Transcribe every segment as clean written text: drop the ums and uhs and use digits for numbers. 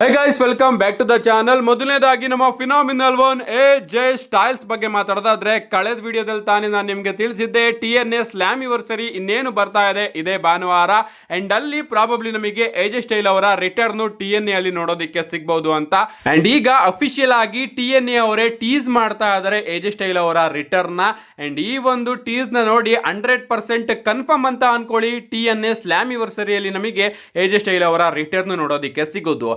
Hey guys, welcome back to the channel. ಮೊದಲನೇದಾಗಿ ನಮ್ಮ phenomenal one AJ styles ಬಗ್ಗೆ ಮಾತಾಡೋದಾದ್ರೆ, ಕಳೆದ ವಿಡಿಯೋದಲ್ಲಿ ತಾನೇ ನಾನು ನಿಮಗೆ ತಿಳಿಸಿದ್ದೆ TNA ಸ್ಲಾಮಿವರ್ಸರಿ ಇನ್ನೇನು ಬರ್ತಾ ಇದೆ ಇದೇ ಭಾನುವಾರ. ಅಂಡ್ ಅಲ್ಲಿ ಪ್ರಾಬಬ್ಲಿ ನಮಗೆ AJ ಸ್ಟೈಲ್ ಅವರ ರಿಟರ್ನ್ TNA ಅಲ್ಲಿ ನೋಡೋದಕ್ಕೆ ಸಿಗಬಹುದು ಅಂತ. ಅಂಡ್ ಈಗ ಅಫಿಷಿಯಲ್ ಆಗಿ TNA ಅವರೇ ಟೀಸ್ ಮಾಡ್ತಾ ಇದ್ದಾರೆ AJ ಸ್ಟೈಲ್ ಅವರ ರಿಟರ್ನ್ ನ. ಅಂಡ್ ಈ ಒಂದು ಟೀಸ್ ನ ನೋಡಿ 100% ಕನ್ಫರ್ಮ್ ಅಂತ ಅನ್ಕೊಳ್ಳಿ, TNA ಸ್ಲಾಮಿವರ್ಸರಿಯಲ್ಲಿ ನಮಗೆ AJ ಸ್ಟೈಲ್ ಅವರ ರಿಟರ್ನ್ ನೋಡೋದಕ್ಕೆ ಸಿಗೋದು.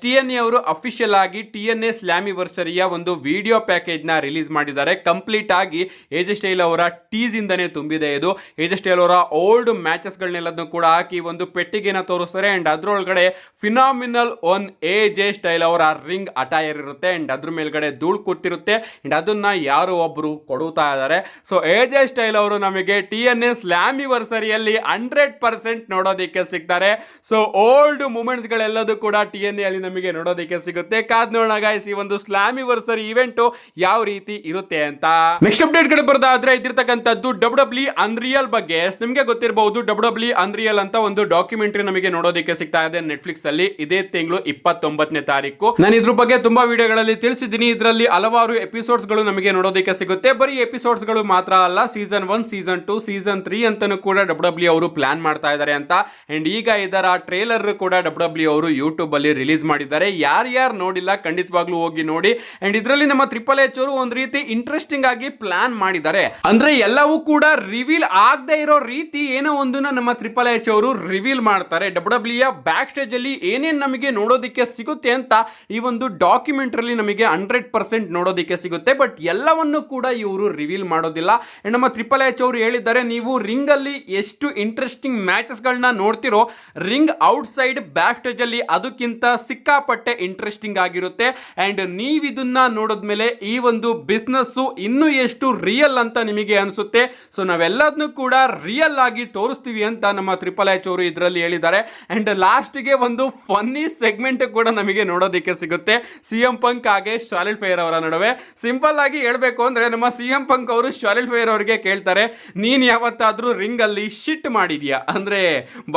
TNA ಅವರು ಅಫಿಷಿಯಲ್ ಆಗಿ TNA ಸ್ಲಾಮಿವರ್ಸರಿಯ ಒಂದು ವಿಡಿಯೋ ಪ್ಯಾಕೇಜ್ ನ ರಿಲೀಸ್ ಮಾಡಿದ್ದಾರೆ. ಕಂಪ್ಲೀಟ್ ಆಗಿ AJ ಸ್ಟೈಲ್ ಅವರ ಟೀಸ್ ಇಂದಾನೆ ತುಂಬಿದೆ ಇದು. AJ ಸ್ಟೈಲ್ ಅವರ ಓಲ್ಡ್ ಮ್ಯಾಚಸ್ ಗಳನ್ನೆಲ್ಲದನ್ನು ಕೂಡ ಹಾಕಿ ಒಂದು ಪೆಟ್ಟಿಗೆನ ತೋರಿಸ್ತಾರೆ. ಅಂಡ್ ಅದ್ರೊಳಗಡೆ ಫಿನಾಮಿನಲ್ ಒನ್ AJ ಸ್ಟೈಲ್ ಅವರ ರಿಂಗ್ ಅಟೈರ್ ಇರುತ್ತೆ. ಅಂಡ್ ಅದ್ರ ಮೇಲ್ಗಡೆ ಧೂಳ್ ಕೂತಿರುತ್ತೆ. ಅಂಡ್ ಅದನ್ನ ಯಾರೋ ಒಬ್ರು ಕೊಡುತ್ತಾ ಇದ್ದಾರೆ. ಸೊ AJ ಸ್ಟೈಲ್ ಅವರು ನಮಗೆ TNA ಸ್ಲಾಮಿವರ್ಸರಿಯಲ್ಲಿ 100% ನೋಡೋದಕ್ಕೆ ಸಿಗ್ತಾರೆ. ಸೊ ಓಲ್ಡ್ ಮೂಮೆಂಟ್ಸ್ ಗಳೆಲ್ಲದೂ ಕೂಡ TNA ಅಲ್ಲಿ ನಮಗೆ ನೋಡೋದಕ್ಕೆ ಸಿಗುತ್ತೆ. ಕಾದ್ ನೋಡೋಣ ಗೈಸ್, ಈ ಒಂದು ಸ್ಲಾಮಿವರ್ಸರಿ ಇವೆಂಟ್ ಯಾವ ರೀತಿ ಇರುತ್ತೆ ಅಂತ. ನೆಕ್ಸ್ಟ್ ಅಪ್ಡೇಟ್ ಕಡೆ ಬರೋದಾದ್ರೆ ಇದಿರ್ತಕ್ಕಂಥದ್ದು WWE ಅನ್ರಿಯಲ್ ಬಗ್ಗೆ. ನಿಮಗೆ ಗೊತ್ತಿರಬಹುದು, WWE ಅನ್ರಿಯಲ್ ಅಂತ ಒಂದು ಡಾಕ್ಯುಮೆಂಟರಿ ನಮಗೆ ನೋಡೋದಕ್ಕೆ ಸಿಗ್ತಾ ಇದೆ ನೆಟ್ಫ್ಲಿಕ್ಸ್ ಅಲ್ಲಿ ಇದೇ ತಿಂಗಳು 29ನೇ ತಾರೀಕು. ನಾನು ಇದ್ರ ಬಗ್ಗೆ ತುಂಬಾ ವಿಡಿಯೋಗಳಲ್ಲಿ ತಿಳಿಸಿದ್ದೀನಿ. ಇದರಲ್ಲಿ ಹಲವಾರು ಎಪಿಸೋಡ್ಸ್ ಗಳು ನಮಗೆ ನೋಡೋದಕ್ಕೆ ಸಿಗುತ್ತೆ. ಬರೀ ಎಪಿಸೋಡ್ಸ್ ಗಳು ಮಾತ್ರ ಅಲ್ಲ, ಸೀಸನ್ 1, ಸೀಸನ್ 2, ಸೀಸನ್ 3 ಅಂತಾನೂ ಕೂಡ WWE ಅವರು ಪ್ಲಾನ್ ಮಾಡ್ತಾ ಇದ್ದಾರೆ ಅಂತ. ಅಂಡ್ ಈಗ ಇದರ ಟ್ರೇಲರ್ ಕೂಡ WWE ಅವರು ಯೂಟ್ಯೂಬ್ ಅಲ್ಲಿ ರಿಲೀಸ್ ಮಾಡಿದ್ದಾರೆ. ಯಾರ್ಯಾರು ನೋಡಿಲ್ಲ ಖಂಡಿತವಾಗ್ಲೂ ಹೋಗಿ ನೋಡಿ. ಅಂಡ್ ಇದರಲ್ಲಿ ನಮ್ಮ ಟ್ರಿಪಲ್ ಎಚ್ ಅವರು ಒಂದ್ ರೀತಿ ಇಂಟ್ರೆಸ್ಟಿಂಗ್ ಆಗಿ ಪ್ಲಾನ್ ಮಾಡಿದ್ದಾರೆ. ಅಂದ್ರೆ ಎಲ್ಲವೂ ಕೂಡ ರಿವೀಲ್ ಆಗದೆ ಇರೋ ರೀತಿ ಏನೋ ಒಂದನ್ನ ನಮ್ಮ ಟ್ರಿಪಲ್ ಎಚ್ ಅವರು ರಿವೀಲ್ ಮಾಡ್ತಾರೆ. WWE ಬ್ಯಾಕ್ ಸ್ಟೇಜ್ ಅಲ್ಲಿ ಏನೇನ್ ನಮಗೆ ನೋಡೋದಕ್ಕೆ ಸಿಗುತ್ತೆ ಅಂತ ಈ ಒಂದು ಡಾಕ್ಯುಮೆಂಟರಿ ನಮಗೆ 100% ನೋಡೋದಕ್ಕೆ ಸಿಗುತ್ತೆ. ಬಟ್ ಎಲ್ಲವನ್ನು ಕೂಡ ಇವರು ರಿವೀಲ್ ಮಾಡೋದಿಲ್ಲ. ನಮ್ಮ ಟ್ರಿಪಲ್ ಎಚ್ ಅವರು ಹೇಳಿದ್ದಾರೆ, ನೀವು ರಿಂಗ್ ಅಲ್ಲಿ ಎಷ್ಟು ಇಂಟ್ರೆಸ್ಟಿಂಗ್ ಮ್ಯಾಚಸ್ ಗಳನ್ನ ನೋಡ್ತಿರೋ, ring outside backstage ಅಲ್ಲಿ ಅದಕ್ಕಿಂತ ಸಿಕ್ಕಾಪಟ್ಟೆ ಇಂಟ್ರೆಸ್ಟಿಂಗ್ ಆಗಿರುತ್ತೆ. ಅಂಡ್ ನೀವು ಇದನ್ನ ನೋಡಿದ್ಮೇಲೆ ಈ ಒಂದು ಬಿಸ್ನೆಸ್ ಇನ್ನೂ ಎಷ್ಟು ರಿಯಲ್ ಅಂತ ನಿಮಗೆ ಅನಿಸುತ್ತೆ. ಸೊ ನಾವೆಲ್ಲದನ್ನು ಕೂಡ ರಿಯಲ್ ಆಗಿ ತೋರಿಸ್ತೀವಿ ಅಂತ ನಮ್ಮ ಟ್ರಿಪಲ್ ಎಚ್ ಅವರು ಇದರಲ್ಲಿ ಹೇಳಿದ್ದಾರೆ. ಅಂಡ್ ಲಾಸ್ಟ್ ಗೆ ಒಂದು ಫನ್ನಿ ಸೆಗ್ಮೆಂಟ್ ಕೂಡ ನಮಗೆ ನೋಡೋದಕ್ಕೆ ಸಿಗುತ್ತೆ CM ಪಂಕ್ ಹಾಗೆ ಶಾರ್ಲೆಟ್ ಫೇರ್ ಅವರ ನಡುವೆ. ಸಿಂಪಲ್ ಆಗಿ ಹೇಳ್ಬೇಕು ಅಂದ್ರೆ, ನಮ್ಮ CM ಪಂಕ್ ಅವರು ಶಾರ್ಲೆಟ್ ಫೇರ್ ಅವರಿಗೆ ಕೇಳ್ತಾರೆ, ನೀನ್ ಯಾವತ್ತಾದ್ರೂ ರಿಂಗ್ ಅಲ್ಲಿ ಶಿಟ್ ಮಾಡಿದ್ಯಾ, ಅಂದ್ರೆ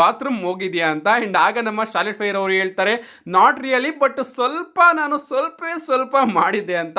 ಬಾತ್ರೂಮ್ ಹೋಗಿದ್ಯಾ ಅಂತ. ಅಂಡ್ ಆಗ ನಮ್ಮ ಶಾರ್ಲೆಟ್ ಫೇರ್ ಅವರು ಹೇಳ್ತಾರೆ, ನಾಟ್ ರಿಯಲಿ, ಬಟ್ ನಾನು ಸ್ವಲ್ಪ ಮಾಡಿದ್ದೆ ಅಂತ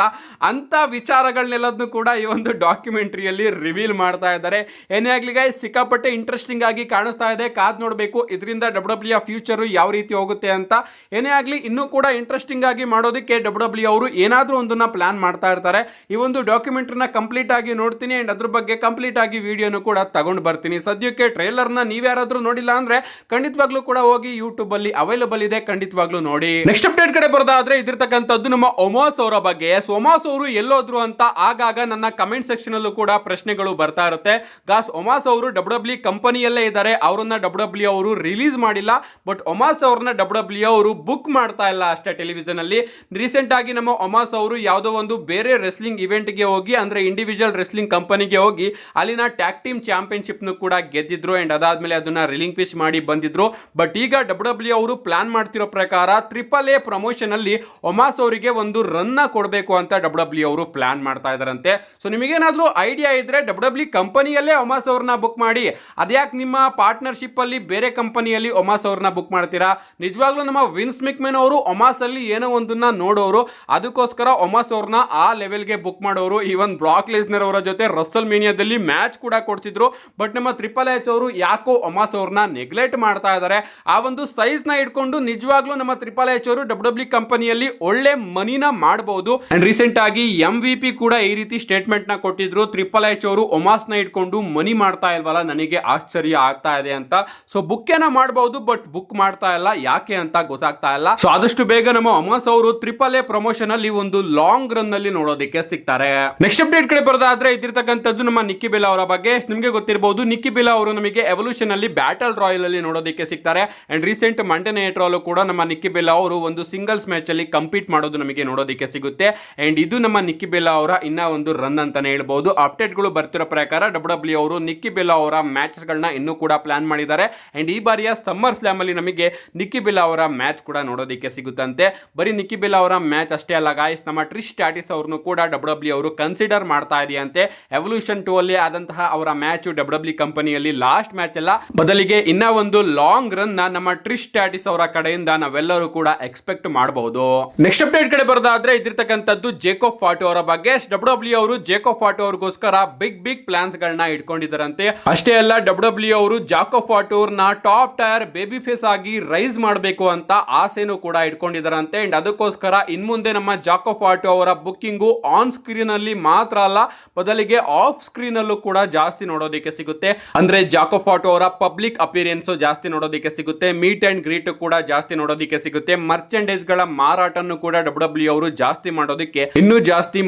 ವಿಚಾರಗಳನ್ನೆಲ್ಲದನ್ನು ಕೂಡ ಈ ಒಂದು ಡಾಕ್ಯುಮೆಂಟರಿಯಲ್ಲಿ ರಿವೀಲ್ ಮಾಡ್ತಾ ಇದ್ದಾರೆ. ಏನೇ ಆಗ್ಲಿ ಗೈಸ್, ಸಿಕ್ಕಾಪಟ್ಟೆ ಇಂಟ್ರೆಸ್ಟಿಂಗ್ ಆಗಿ ಕಾಣಿಸ್ತಾ ಇದೆ. ಕಾದ್ ನೋಡಬೇಕು ಇದರಿಂದ WWE ಫ್ಯೂಚರ್ ಯಾವ ರೀತಿ ಹೋಗುತ್ತೆ ಅಂತ. ಏನೇ ಆಗ್ಲಿ, ಇನ್ನೂ ಕೂಡ ಇಂಟ್ರೆಸ್ಟಿಂಗ್ ಆಗಿ ಮಾಡೋದಕ್ಕೆ WWE ಅವರು ಏನಾದ್ರೂ ಒಂದನ್ನ ಪ್ಲಾನ್ ಮಾಡ್ತಾ ಇರ್ತಾರೆ. ಈ ಒಂದು ಡಾಕ್ಯುಮೆಂಟರಿನ ಕಂಪ್ಲೀಟ್ ಆಗಿ ನೋಡ್ತೀನಿ. ಅಂಡ್ ಅದ್ರ ಬಗ್ಗೆ ಕಂಪ್ಲೀಟ್ ಆಗಿ ವಿಡಿಯೋನು ಕೂಡ ತಗೊಂಡು ಬರ್ತೀನಿ. ಸದ್ಯಕ್ಕೆ ಟ್ರೈಲರ್ನ ನೀವ್ಯಾರಾದ್ರೂ ನೋಡಿಲ್ಲ ಅಂದ್ರೆ ಖಂಡಿತವಾಗ್ಲೂ ಕೂಡ ಹೋಗಿ ಯೂಟ್ಯೂಬ್ ಅಲ್ಲಿ ಅವೈಲೇಬಲ್ ಇದೆ, ಖಂಡಿತವಾಗ್ಲೂ ನೋಡಿ. ನೆಕ್ಸ್ಟ್ ಅಪ್ಡೇಟ್ ಕಡೆ ಬರೋದಾದ್ರೆ ಇದಿರ್ತಕ್ಕಂಥದ್ದು ನಮ್ಮ ಒಮಾಸ್ ಅವರ ಬಗ್ಗೆ. ಒಮಾಸ್ ಅವರು ಎಲ್ಲೋದ್ರು ಅಂತ ಆಗಾಗ ನನ್ನ ಕಮೆಂಟ್ ಸೆಕ್ಷನ್ ಅಲ್ಲೂ ಕೂಡ ಪ್ರಶ್ನೆಗಳು ಬರ್ತಾ ಇರುತ್ತೆ. ಗಾಸ್, ಒಮಾಸ್ ಅವರು WWE ಕಂಪನಿಯಲ್ಲೇ ಇದ್ದಾರೆ, ಅವರನ್ನ WWE ಅವರು ರಿಲೀಸ್ ಮಾಡಿಲ್ಲ. ಬಟ್ ಒಮಾಸ್ ಅವ್ರನ್ನ WWE ಅವರು ಬುಕ್ ಮಾಡ್ತಾ ಇಲ್ಲ ಅಷ್ಟೇ ಟೆಲಿವಿಷನ್ ಅಲ್ಲಿ. ರೀಸೆಂಟ್ ಆಗಿ ನಮ್ಮ ಒಮಾಸ್ ಅವರು ಯಾವುದೋ ಒಂದು ಬೇರೆ ರೆಸ್ಲಿಂಗ್ ಇವೆಂಟ್ ಗೆ ಹೋಗಿ, ಅಂದ್ರೆ ಇಂಡಿವಿಜುವಲ್ ರೆಸ್ಲಿಂಗ್ ಕಂಪನಿಗೆ ಹೋಗಿ ಅಲ್ಲಿನ ಟ್ಯಾಗ್ ಟೀಮ್ ಚಾಂಪಿಯನ್ಶಿಪ್ ಕೂಡ ಗೆದ್ದಿದ್ರು. ಅಂಡ್ ಅದಾದ್ಮೇಲೆ ಅದನ್ನ ರಿಲಿಂಕ್ವಿಶ್ ಮಾಡಿ ಬಂದಿದ್ರು. ಬಟ್ ಈಗ WWE ಅವರು ಪ್ಲಾನ್ ಮಾಡ್ತಿರೋ ಪ್ರಕಾರ AAA ಪ್ರಮೋಷನ್ ಅಲ್ಲಿ ಒಮಾಸ್ ಅವರಿಗೆ ಒಂದು ರನ್ ಕೊಡಬೇಕು ಅಂತ WWE ಅವರು ಪ್ಲಾನ್ ಮಾಡ್ತಾ ಇದಾರಂತೆ. ಸೊ ನಿಮಗೇನಾದ್ರೂ ಐಡಿಯಾ ಇದ್ರೆ WWE ಕಂಪನಿಯಲ್ಲೇ ಒಮಾಸ್ ಅವ್ರನ್ನ ಬುಕ್ ಮಾಡಿ, ಅದ್ಯಾಕೆ ನಿಮ್ಮ ಪಾರ್ಟ್ನರ್ಶಿಪ್ ಅಲ್ಲಿ ಬೇರೆ ಕಂಪನಿಯಲ್ಲಿ ಒಮಾಸ್ ಅವ್ರನ್ನ ಬುಕ್ ಮಾಡ್ತೀರಾ? ನಿಜವಾಗ್ಲೂ ನಮ್ಮ ವಿನ್ಸ್ ಮಿಕ್ಮೆನ್ ಅವರು ಒಮಾಸ್ ಅಲ್ಲಿ ಏನೋ ಒಂದನ್ನ ನೋಡೋರು, ಅದಕ್ಕೋಸ್ಕರ ಒಮಾಸ್ ಅವ್ರನ್ನ ಆ ಲೆವೆಲ್ಗೆ ಬುಕ್ ಮಾಡೋರು. ಈವನ್ ಬ್ರಾಕ್ ಲೆಸ್ನರ್ ಅವರ ಜೊತೆ ರಸಲ್ ಮೇನಿಯಾದಲ್ಲಿ ಮ್ಯಾಚ್ ಕೂಡ ಕೊಡ್ಸಿದ್ರು. ಬಟ್ ನಮ್ಮ ಟ್ರಿಪಲ್ ಎಚ್ ಅವರು ಯಾಕೋ ಒಮಾಸ್ ಅವ್ರನ್ನ ನೆಗ್ಲೆಕ್ಟ್ ಮಾಡ್ತಾ ಇದ್ದಾರೆ. ಆ ಒಂದು ಸೈಜ್ ನ ಇಟ್ಕೊಂಡು ನಿಜವಾಗ್ಲೂ ನಮ್ಮ ಟ್ರಿಪಲ್ ಎಚ್ ಅವರು WWE ಕಂಪನಿಯಲ್ಲಿ ಒಳ್ಳೆ ಮನಿನ ಮಾಡಬಹುದು. ಅಂಡ್ ರೀಸೆಂಟ್ ಆಗಿ MVP ಕೂಡ ಈ ರೀತಿ ಸ್ಟೇಟ್ಮೆಂಟ್ ನ ಕೊಟ್ಟಿದ್ರು, ಟ್ರಿಪಲ್ ಎಚ್ ಅವರು ಒಮಾಸ್ ನ ಇಟ್ಕೊಂಡು ಮನಿ ಮಾಡ್ತಾ ಇಲ್ವಲ್ಲ, ನನಗೆ ಆಶ್ಚರ್ಯ ಆಗ್ತಾ ಇದೆ ಅಂತ. ಸೊ ಬುಕ್ ಏನ ಮಾಡಬಹುದು, ಬಟ್ ಬುಕ್ ಮಾಡ್ತಾ ಇಲ್ಲ, ಯಾಕೆ ಅಂತ ಗೊತ್ತಾಗ್ತಾ ಇಲ್ಲ. ಸೊ ಆದಷ್ಟು ಬೇಗ ನಮ್ಮ ಒಮಾಸ್ ಅವರು AAA ಪ್ರಮೋಷನ್ ಅಲ್ಲಿ ಒಂದು ಲಾಂಗ್ ರನ್ ಅಲ್ಲಿ ನೋಡೋದಕ್ಕೆ ಸಿಗ್ತಾರೆ. ನೆಕ್ಸ್ಟ್ ಅಪ್ಡೇಟ್ ಕಡೆ ಬರೋದಾದ್ರೆ ಇದಿರ್ತಕ್ಕಂಥದ್ದು ನಮ್ಮ ನಿಕ್ಕಿ ಬೆಲ್ಲಾ ಅವರ ಬಗ್ಗೆ. ನಿಮಗೆ ಗೊತ್ತಿರಬಹುದು, ನಿಕ್ಕಿ ಬೆಲ್ಲಾ ಅವರು ನಮಗೆ ಎವಲ್ಯೂಷನ್ ಅಲ್ಲಿ ಬ್ಯಾಟಲ್ ರಾಯಲ್ ಅಲ್ಲಿ ನೋಡೋದಕ್ಕೆ ಸಿಗ್ತಾರೆ. And recent Monday night royal ಕೂಡ ನಮ್ಮ ನಿಕ್ಕಿ ಬೆಲ್ಲಾ ಅವರು ಒಂದು ಸಿಂಗಲ್ಸ್ ಮ್ಯಾಚ್ ಅಲ್ಲಿ ಕಂಪೀಟ್ ಮಾಡೋದು ನಮಗೆ ನೋಡೋದಕ್ಕೆ ಸಿಗುತ್ತೆ. ಅಂಡ್ ಇದು ನಮ್ಮ ನಿಕ್ಕಿ ಬೆಲ್ಲಾ ಅವರ ಇನ್ನ ಒಂದು ರನ್ ಅಂತಾನೆ ಹೇಳ್ಬಹುದು. ಅಪ್ಡೇಟ್ ಗಳು ಬರ್ತಿರೋ ಪ್ರಕಾರ WWE ಅವರು ನಿಕ್ಕಿ ಬೆಲ್ಲಾ ಅವರ ಮ್ಯಾಚಸ್ ಗಳನ್ನ ಇನ್ನೂ ಕೂಡ ಪ್ಲಾನ್ ಮಾಡಿದ್ದಾರೆ. ಅಂಡ್ ಈ ಬಾರಿಯ ಸಮ್ಮರ್ ಸ್ಲಾಮ್ ಅಲ್ಲಿ ನಮಗೆ ನಿಕ್ಕಿ ಬೆಲ್ಲಾ ಅವರ ಮ್ಯಾಚ್ ಕೂಡ ನೋಡೋದಕ್ಕೆ ಸಿಗುತ್ತಂತೆ. ಬರೀ ನಿಕ್ಕಿ ಬೆಲ್ಲಾ ಅವರ ಮ್ಯಾಚ್ ಅಷ್ಟೇ ಅಲ್ಲ ಗಾಯ್ಸ್, ನಮ್ಮ ಟ್ರಿಶ್ ಸ್ಟ್ರಾಟಸ್ ಅವ್ರನ್ನು ಕೂಡ WWE ಅವರು ಕನ್ಸಿಡರ್ ಮಾಡ್ತಾ ಇದೆಯಂತೆ. ಎವಲ್ಯೂಷನ್ 2 ಅಲ್ಲಿ ಆದಂತಹ ಅವರ ಮ್ಯಾಚ್ WWE ಕಂಪನಿಯಲ್ಲಿ ಲಾಸ್ಟ್ ಮ್ಯಾಚ್ ಅಲ್ಲ, ಬದಲಿಗೆ ಇನ್ನ ಒಂದು ಲಾಂಗ್ ರನ್ ನಮ್ಮ ಟ್ರಿಶ್ ಸ್ಟ್ರಾಟಸ್ ಅವರ ಕಡೆಯಿಂದ ನಾವೆಲ್ಲರೂ ಕೂಡ ಎಕ್ಸ್ಪೆಕ್ಟ್ ಮಾಡಬಹುದು. ನೆಕ್ಸ್ಟ್ ಅಪ್ಡೇಟ್ ಕಡೆ ಬರೋದಾದ್ರೆ ಇದಿರ್ತಕ್ಕಂಥದ್ದು ಜೇಕೋಬ್ ಫಾಟು ಅವರ ಬಗ್ಗೆ. ಡಬ್ಲ್ಯೂ ಅವರು ಜೇಕೋಬ್ ಫಾಟು ಅವ್ರಿಗೋಸ್ಕರ ಬಿಗ್ ಪ್ಲಾನ್ಸ್ ಗಳನ್ನ ಇಟ್ಕೊಂಡಿದ್ದಾರಂತೆ. ಅಷ್ಟೇ ಅಲ್ಲ, ಡಬ್ಲ್ಯೂ ಅವರು ಜಾಕೋಬ್ ಫಾಟು ಅವ್ರನ್ನ ಟಾಪ್ ಟೈರ್ ಬೇಬಿ ಫೇಸ್ ಆಗಿ ರೈಸ್ ಮಾಡಬೇಕು ಅಂತ ಆಸೆನೂ ಕೂಡ ಇಟ್ಕೊಂಡಿದ್ದಾರಂತೆ. ಅಂಡ್ ಅದಕ್ಕೋಸ್ಕರ ಇನ್ಮುಂದೆ ನಮ್ಮ ಜಾಕೋಬ್ ಫಾಟು ಅವರ ಬುಕ್ಕಿಂಗು ಆನ್ ಸ್ಕ್ರೀನ್ ಅಲ್ಲಿ ಮಾತ್ರ ಅಲ್ಲ, ಬದಲಿಗೆ ಆಫ್ ಸ್ಕ್ರೀನ್ ಅಲ್ಲೂ ಕೂಡ ಜಾಸ್ತಿ ನೋಡೋದಕ್ಕೆ ಸಿಗುತ್ತೆ. ಅಂದ್ರೆ ಜಾಕೋಬ್ ಫಾಟು ಅವರ ಪಬ್ಲಿಕ್ ಅಪಿಯರೆನ್ಸ್ ಜಾಸ್ತಿ ನೋಡೋದಕ್ಕೆ ಸಿಗುತ್ತೆ, ಮೀಟ್ ಅಂಡ್ ಗ್ರೀಟ್ ಕೂಡ ಜಾಸ್ತಿ ನೋಡೋದಕ್ಕೆ ಸಿಗುತ್ತೆ, ಮರ್ಚೆಂಡೈಸ್ ಗಳ ಮಾರಾಟನ್ನು ಕೂಡ ಡಬ್ಲ್ಯೂ ಅವರು ಜಾಸ್ತಿ ಮಾಡೋದಕ್ಕೆ ಇನ್ನೂ ಜಾಸ್ತಿ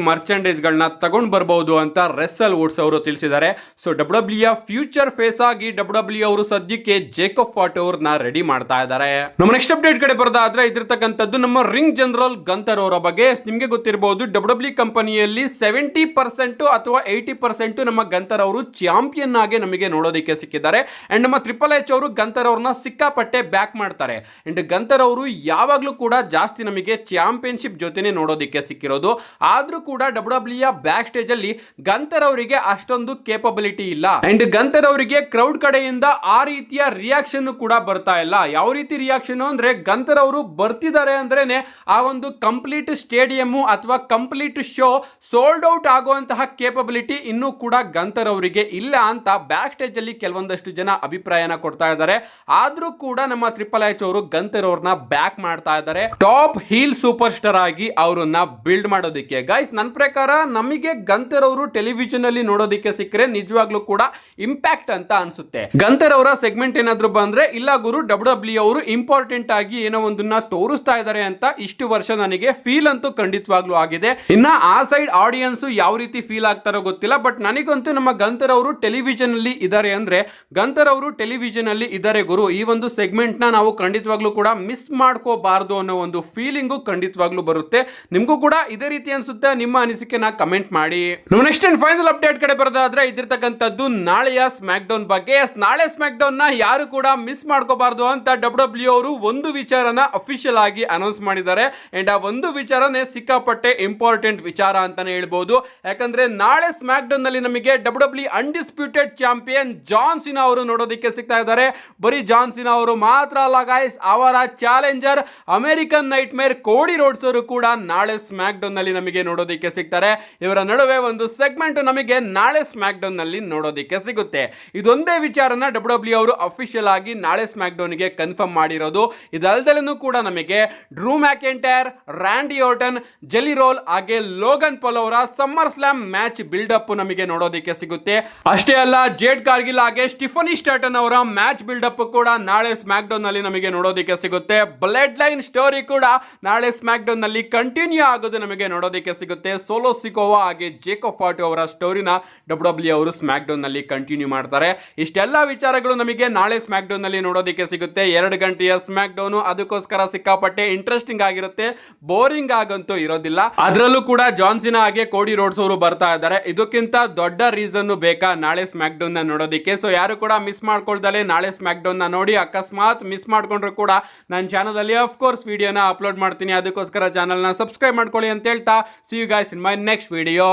ಮರ್ಚೆಂಡೈಸ್ ಗಳನ್ನ ತಗೊಂಡ್ ಬರಬಹುದು ಅಂತ ರೆಸ್ಸಲ್ ವುಡ್ಸ್ ಅವರು ತಿಳಿಸಿದ್ದಾರೆ. ಸೊ ಡಬ್ಲ್ಯೂ ಫ್ಯೂಚರ್ ಫೇಸ್ ಆಗಿ ಡಬ್ಲ್ಯೂ ಅವರು ಸದ್ಯಕ್ಕೆ ಜೇಕೋಬ್ ಫಾಟು ಅವ್ರನ್ನ ರೆಡಿ ಮಾಡ್ತಾ ಇದ್ದಾರೆ. ನಮ್ಮ ನೆಕ್ಸ್ಟ್ ಅಪ್ಡೇಟ್ ಕಡೆ ಬರೋದಾದ್ರೆ ಇದಿರ್ತಕ್ಕಂಥದ್ದು ನಮ್ಮ ರಿಂಗ್ ಜನರಲ್ ಗಂತರ್ ಅವರ ಬಗ್ಗೆ. ನಿಮ್ಗೆ ಗೊತ್ತಿರಬಹುದು, ಡಬ್ಲ್ಯೂ ಕಂಪನಿಯಲ್ಲಿ 70% ಅಥವಾ 80% ನಮ್ಮ ಗಂತರ್ ಅವರು ಚಾಂಪಿಯನ್ ಆಗಿ ನಮಗೆ ನೋಡೋದಕ್ಕೆ ಸಿಕ್ಕಿದ್ದಾರೆ. ಅಂಡ್ ನಮ್ಮ ಟ್ರಿಪಲ್ ಎಚ್ ಅವರು ಗಂತರ್ ಅವ್ರನ್ನ ಸಿಕ್ಕಾಪಟ್ಟೆ ಬ್ಯಾಕ್ ಮಾಡ್ತಾರೆ. ಅಂಡ್ ಗಂತರ್ ಅವರು ಯಾವಾಗ್ಲೂ ಕೂಡ ಜಾಸ್ತಿ ನಮಗೆ ಚಾಂಪಿಯನ್ಶಿಪ್ ಜೊತೆನೆ ನೋಡೋದಕ್ಕೆ ಸಿಕ್ಕಿರೋದು. ಆದ್ರೂ ಕೂಡ ಡಬ್ಲ್ಯೂ ಬ್ಯಾಕ್ ಸ್ಟೇಜ್ ಅಲ್ಲಿ ಗಂತರ್ ಅವರಿಗೆ ಅಷ್ಟೊಂದು ಕೇಪಬಿಲಿಟಿ ಇಲ್ಲ. ಅಂಡ್ ಗಂತರ್ ಅವರಿಗೆ ಕ್ರೌಡ್ ಕಡೆಯಿಂದ ಆ ರೀತಿಯ ರಿಯಾಕ್ಷನ್ ಕೂಡ ಬರ್ತಾ ಇಲ್ಲ. ಯಾವ ರೀತಿ ರಿಯಾಕ್ಷನ್ ಅಂದ್ರೆ, ಗಂತರ್ ಅವರು ಬರ್ತಿದ್ದಾರೆ ಅಂದ್ರೇನೆ ಆ ಒಂದು ಕಂಪ್ಲೀಟ್ ಸ್ಟೇಡಿಯಂ ಅಥವಾ ಕಂಪ್ಲೀಟ್ ಶೋ ಸೋಲ್ಡ್ ಔಟ್ ಆಗುವಂತಹ ಕೇಪಬಿಲಿಟಿ ಇನ್ನೂ ಕೂಡ ಗಂತರ್ ಅವರಿಗೆ ಇಲ್ಲ ಅಂತ ಬ್ಯಾಕ್ ಸ್ಟೇಜ್ ಅಲ್ಲಿ ಕೆಲವೊಂದಷ್ಟು ಜನ ಅಭಿಪ್ರಾಯನ ಕೊಡ್ತಾ ಇದ್ದಾರೆ. ಆದ್ರೂ ಕೂಡ ನಮ್ಮ ಟ್ರಿಪಲ್ ಎಚ್ ಅವರು ಗಂತರ್ ಅವ್ರನ್ನ ಬ್ಯಾಕ್ ಮಾಡ್ತಾ ಇದ್ದಾರೆ, ಟಾಪ್ ಹೀಲ್ ಸೂಪರ್ ಸ್ಟಾರ್ ಆಗಿ ಅವರನ್ನ ಬಿಲ್ಡ್ ಮಾಡೋದಕ್ಕೆ. ಗೈಸ್, ನನ್ನ ಪ್ರಕಾರ ನಮಗೆ ಗಂತರ್ ಅವರು ಟೆಲಿವಿಷನ್ ಅಲ್ಲಿ ನೋಡೋದಕ್ಕೆ ಸಿಕ್ಕರೆ ನಿಜವಾಗ್ಲೂ ಕೂಡ ಇಂಪ್ಯಾಕ್ಟ್ ಅಂತ ಅನ್ಸುತ್ತೆ. ಗಂತರ್ ಅವರ ಸೆಗ್ಮೆಂಟ್ ಏನಾದ್ರು ಬಂದ್ರೆ, ಇಲ್ಲ ಗುರು ಡಬ್ಲ್ಯೂ ಅವರು ಇಂಪಾರ್ಟೆಂಟ್ ಆಗಿ ಏನೋ ಒಂದನ್ನ ತೋರಿಸ್ತಾ ಇದ್ದಾರೆ ಅಂತ ಇಷ್ಟು ವರ್ಷ ನನಗೆ ಫೀಲ್ ಅಂತೂ ಖಂಡಿತವಾಗ್ಲೂ ಆಗಿದೆ. ಇನ್ನ ಆ ಸೈಡ್ ಆಡಿಯನ್ಸ್ ಯಾವ ರೀತಿ ಫೀಲ್ ಆಗ್ತಾರೋ ಗೊತ್ತಿಲ್ಲ, ಬಟ್ ನನಗಂತೂ ನಮ್ಮ ಗಂತರ್ ಅವರು ಟೆಲಿವಿಷನ್ ಅಲ್ಲಿ ಇದ್ದಾರೆ ಅಂದ್ರೆ, ಗಂತರ್ ಅವರು ಟೆಲಿವಿಷನ್ ಅಲ್ಲಿ ಇದ್ದಾರೆ ಗುರು, ಈ ಒಂದು ಸೆಗ್ಮೆಂಟ್ ನ ನಾವು ಖಂಡಿತವಾಗ್ಲೂ ಕೂಡ ಮಿಸ್ ಮಾಡ್ಕೋಬಾರ್ದು ಅನ್ನೋ ಒಂದು ಫೀಲಿಂಗು ಖಂಡಿತವಾಗ್ಲೂ ಬರುತ್ತೆ. ನಿಮ್ಗೂ ಕೂಡ ಇದೇ ರೀತಿ ಅನ್ಸುತ್ತೆ? ನಿಮ್ಮ ಅನಿಸಿಕೆನ ಕಮೆಂಟ್ ಮಾಡಿ. ನೆಕ್ಸ್ಟ್ ಅಂಡ್ ಫೈನಲ್ ಅಪ್ಡೇಟ್ ಕಡೆ ಬರೋದಾದ್ರೆ ಇದಿರ್ತಕ್ಕಂಥದ್ದು ನಾಳೆಯ ಸ್ಮ್ಯಾಕ್ ಡೌನ್ ಬಗ್ಗೆ. ನಾಳೆ ಸ್ಮ್ಯಾಕ್ ಡೌನ್ ನ ಯಾರು ಕೂಡ ಮಿಸ್ ಮಾಡ್ಕೋಬಾರ್ದು ಅಂತ ಡಬ್ಲ್ಯೂ ಅವರು ಒಂದು ವಿಚಾರನ ಅಫಿಷಿಯಲ್ ಆಗಿ ಅನೌನ್ಸ್ ಮಾಡಿದ್ದಾರೆ. ಅಂಡ್ ಆ ಒಂದು ವಿಚಾರನೇ ಸಿಕ್ಕಾಪಟ್ಟೆ ಇಂಪಾರ್ಟೆಂಟ್ ವಿಚಾರ ಅಂತಾನೆ ಹೇಳ್ಬೋದು. ಯಾಕಂದ್ರೆ ನಾಳೆ ಸ್ಮ್ಯಾಕ್ ಡೌನ್ ನಲ್ಲಿ ನಮಗೆ W undisputed champion John Cena ಅವರು ನೋಡೋದಕ್ಕೆ ಸಿಗ್ತಾ ಇದ್ದಾರೆ. ಬರೀ ಜಾನ್ ಸಿನಾ ಅವರು ಮಾತ್ರ ಅಲ್ಲ ಗೈಸ್, ಅವರ ಚಾಲೆಂಜರ್ ಅಮೆರಿಕನ್ ನೈಟ್ ಮೇರ್ ಕೋಡಿ ರೋಡ್ಸ್ ಅವರು ಕೂಡ ನಾಳೆ ಸ್ಮ್ಯಾಕ್ ಡೌನ್ ನಲ್ಲಿ ನಮಗೆ ನೋಡೋದಕ್ಕೆ ಸಿಗ್ತಾರೆ. ಇವರ ನಡುವೆ ಒಂದು ಸೆಗ್ಮೆಂಟ್ ನಮಗೆ ನಾಳೆ ಸ್ಮ್ಯಾಕ್ ಡೌನ್ ನಲ್ಲಿ ನೋಡೋದಕ್ಕೆ ಸಿಗುತ್ತೆ. ಇದೊಂದೇ ವಿಚಾರನ ಡಬ್ಲ್ಯೂ ಅವರು ಅಫಿಷಿಯಲ್ ಆಗಿ ನಾಳೆ ಸ್ಮ್ಯಾಕ್ ಡೌನ್ ಗೆ ಕನ್ಫರ್ಮ್ ಮಾಡಿರೋದು. ಇದಲ್ದಲೂ ಕೂಡ ನಮಗೆ Drew McIntyre, Randy ಆರ್ಟನ್, jelly roll ಹಾಗೆ ಲೋಗನ್ ಪಾಲ್ ಅವರ summer slam match build up ನಮಗೆ ನೋಡೋದಕ್ಕೆ ಸಿಗುತ್ತೆ. ಅಷ್ಟೇ ಅಲ್ಲ, ಜೇಡ್ ಕಾರ್ಗಿಲ್ ಹಾಗೆ ಸ್ಟಿಫನಿ ಸ್ಟಾಟನ್ ಅವರ ಮ್ಯಾಚ್ ಬಿಲ್ಡ್ ಅಪ್ ಕೂಡ ನಾಳೆ ಸ್ಮ್ಯಾಕ್ ಡೌನ್ ನಲ್ಲಿ ನಮಗೆ ನೋಡೋದಕ್ಕೆ ಸಿಗುತ್ತೆ. ಬ್ಲಡ್ ಲೈನ್ ಸ್ಟೋರಿ ಕೂಡ ನಾಳೆ ಸ್ಮ್ಯಾಕ್ ಡೌನ್ ನಲ್ಲಿ ಕಂಟಿನ್ಯೂ ಆಗೋದು ನಮಗೆ ನೋಡೋದಕ್ಕೆ ಸಿಗುತ್ತೆ. ಸೋಲೋ ಸಿಕೋವಾ ಹಾಗೆ ಜೇಕೋಬ್ ಫಾಟು ಅವರ ಸ್ಟೋರಿನ ಡಬ್ಲ್ಯೂ ಅವರು ಸ್ಮ್ಯಾಕ್ ಡೌನ್ ನಲ್ಲಿ ಕಂಟಿನ್ಯೂ ಮಾಡ್ತಾರೆ. ಇಷ್ಟೆಲ್ಲ ವಿಚಾರಗಳು ನಮಗೆ ನಾಳೆ ಸ್ಮ್ಯಾಕ್ ಡೌನ್ ನಲ್ಲಿ ನೋಡೋದಕ್ಕೆ ಸಿಗುತ್ತೆ. 2 ಗಂಟೆಯ ಸ್ಮ್ಯಾಕ್ ಡೌನ್, ಅದಕ್ಕೋಸ್ಕರ ಸಿಕ್ಕಾಪಟ್ಟೆ ಇಂಟ್ರೆಸ್ಟಿಂಗ್ ಆಗಿರುತ್ತೆ, ಬೋರಿಂಗ್ ಆಗಂತೂ ಇರೋದಿಲ್ಲ. ಅದರಲ್ಲೂ ಕೂಡ ಜಾನ್ ಸಿನಾ ಹಾಗೆ ಕೋಡಿ ರೋಡ್ಸ್ ಅವರು ಬರ್ತಾ ಇದ್ದಾರೆ. ಇದಕ್ಕಿಂತ ದೊಡ್ಡ ರೀಸನ್ ಬೇಕಾ ನಾಳೆ ಸ್ಮ್ಯಾಕ್ ಡೌನ್ ನ ನೋಡೋದಕ್ಕೆ? ಸೊ ಯಾರು ಕೂಡ ಮಿಸ್ ಮಾಡ್ಕೊಳ್ದಲೆ ನಾಳೆ ಸ್ಮ್ಯಾಕ್ ಡೌನ್ ನ ನೋಡಿ. ಅಕಸ್ಮಾತ್ ಮಿಸ್ ಮಾಡ್ಕೊಂಡ್ರು ಕೂಡ ನನ್ನ ಚಾನಲ್ ಅಲ್ಲಿ ಆಫ್ ಕೋರ್ಸ್ ವಿಡಿಯೋನ ಅಪ್ಲೋಡ್ ಮಾಡ್ತೀನಿ, ಅದಕ್ಕೋಸ್ಕರ ಚಾನಲ್ ನ ಸಬ್ಸ್ಕ್ರೈಬ್ ಮಾಡ್ಕೊಳ್ಳಿ ಅಂತ ಹೇಳ್ತಾ, see you guys in my next video.